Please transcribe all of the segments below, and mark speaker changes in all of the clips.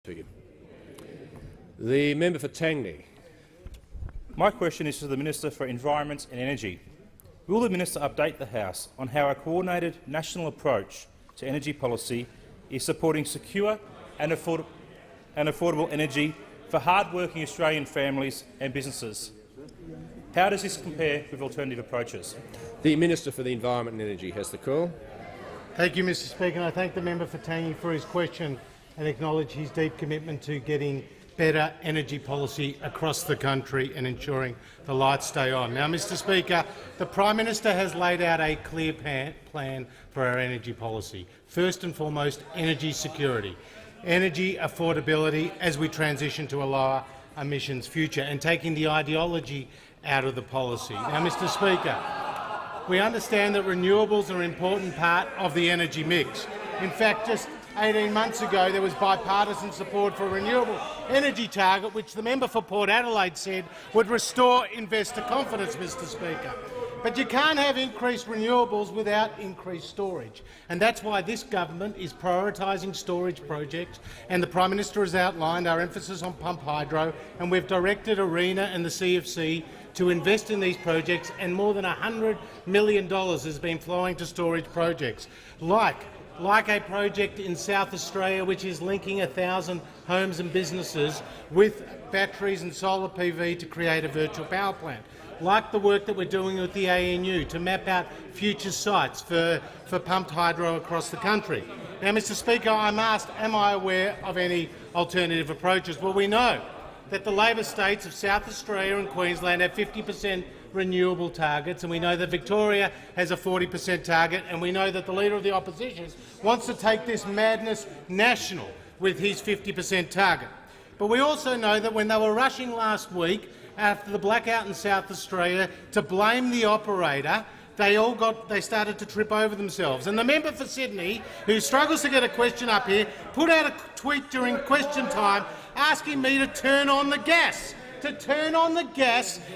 Speaker 1: To you. The member for Tangney.
Speaker 2: My question is to the Minister for Environment and Energy. Will the Minister update the House on how a coordinated national approach to energy policy is supporting secure and affordable energy for hard-working Australian families and businesses? How does this compare with alternative approaches?
Speaker 1: The Minister for the Environment and Energy has the call.
Speaker 3: Thank you, Mr Speaker. And I thank the member for Tangney for his question and acknowledge his deep commitment to getting better energy policy across the country and ensuring the lights stay on. Now, Mr Speaker, the Prime Minister has laid out a clear plan for our energy policy. First and foremost, energy security, energy affordability as we transition to a lower emissions future, and taking the ideology out of the policy. Now, Mr Speaker, we understand that renewables are an important part of the energy mix. In fact, just 18 months ago there was bipartisan support for a renewable energy target which the member for Port Adelaide said would restore investor confidence, Mr Speaker. But you can't have increased renewables without increased storage, and that's why this government is prioritising storage projects, and the Prime Minister has outlined our emphasis on pump hydro, and we've directed ARENA and the CFC to invest in these projects, and more than $100 million has been flowing to storage projects, like a project in South Australia which is linking 1,000 homes and businesses with batteries and solar PV to create a virtual power plant, like the work that we're doing with the ANU to map out future sites for pumped hydro across the country. Now, Mr Speaker, I'm asked, am I aware of any alternative approaches? Well, we know that the Labor states of South Australia and Queensland have 50% renewable targets, and we know that Victoria has a 40% target, and we know that the Leader of the Opposition wants to take this madness national with his 50% target. But we also know that when they were rushing last week after the blackout in South Australia to blame the operator, they started to trip over themselves. And the member for Sydney, who struggles to get a question up here, put out a tweet during question time asking me to turn on the gas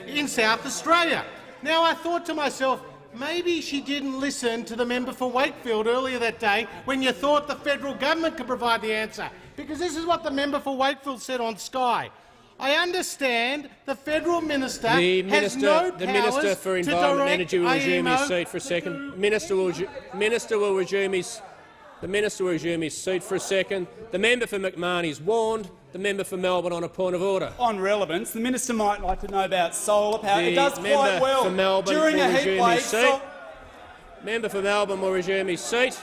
Speaker 3: in South Australia. Now, I thought to myself, maybe she didn't listen to the member for Wakefield earlier that day when you thought the federal government could provide the answer, because this is what the member for Wakefield said on Sky. I understand the federal minister has no powers
Speaker 1: the Minister for Environment and Energy will resume his seat for a second. The Minister will resume his seat for a second. The member for McMahon is warned. The member for Melbourne on a point of order.
Speaker 4: On relevance, the minister might like to know about solar power.
Speaker 1: It
Speaker 4: does quite well
Speaker 1: for Melbourne
Speaker 4: during a heat wave.
Speaker 1: Member for Melbourne will resume his seat.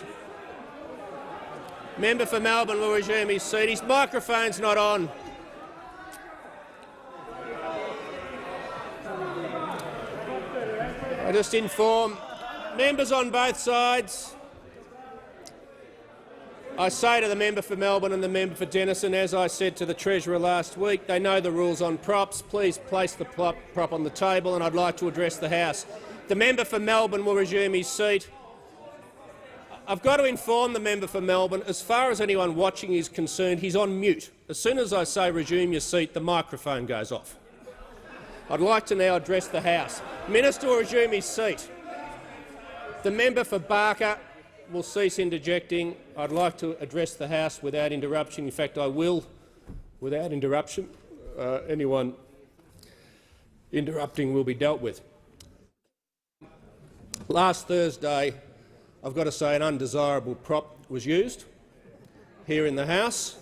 Speaker 1: Member for Melbourne will resume his seat. His microphone's not on. I just inform members on both sides. I say to the member for Melbourne and the member for Denison, as I said to the Treasurer last week, they know the rules on props. Please place the prop on the table, and I'd like to address the House. The member for Melbourne will resume his seat. I've got to inform the member for Melbourne, as far as anyone watching is concerned, he's on mute. As soon as I say resume your seat, the microphone goes off. I'd like to now address the House. Minister will resume his seat. The member for Barker will cease interjecting. I'd like to address the House without interruption. In fact, I will without interruption. Anyone interrupting will be dealt with. Last Thursday, I've got to say, an undesirable prop was used here in the House,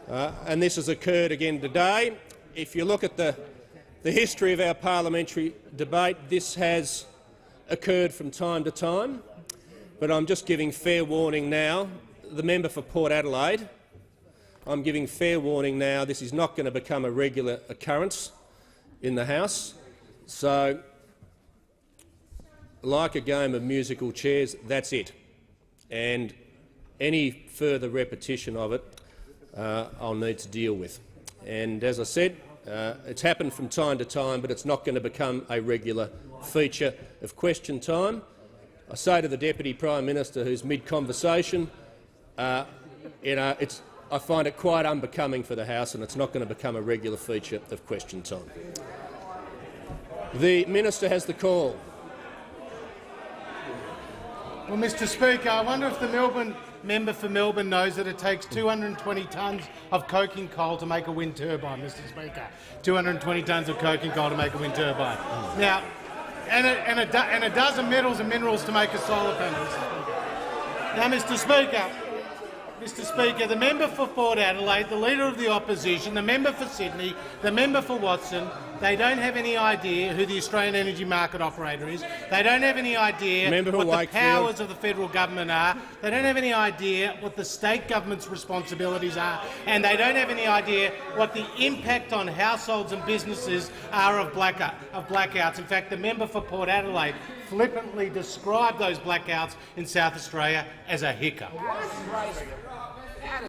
Speaker 1: and this has occurred again today. If you look at the history of our parliamentary debate, this has occurred from time to time. But I'm just giving fair warning now. The member for Port Adelaide, I'm giving fair warning now. This is not going to become a regular occurrence in the House. So, like a game of musical chairs, that's it. And any further repetition of it, I'll need to deal with. And as I said, it's happened from time to time, but it's not going to become a regular feature of question time. I say to the Deputy Prime Minister, who's mid-conversation, I find it quite unbecoming for the House, and it's not going to become a regular feature of question time. The Minister has the call.
Speaker 3: Well, Mr Speaker, I wonder if the Melbourne member for Melbourne knows that it takes 220 tonnes of coking coal to make a wind turbine, Mr Speaker. 220 tonnes of coking coal to make a wind turbine. Now, and a dozen metals and minerals to make a solar panel, Mr Speaker. Now, Mr Speaker, the member for Port Adelaide, the Leader of the Opposition, the member for Sydney, the member for Watson, they don't have any idea who the Australian Energy Market Operator is. They don't have any idea what the powers of the federal government are. They don't have any idea what the state government's responsibilities are. And they don't have any idea what the impact on households and businesses are of blackouts. In fact, the member for Port Adelaide flippantly described those blackouts in South Australia as a hiccup.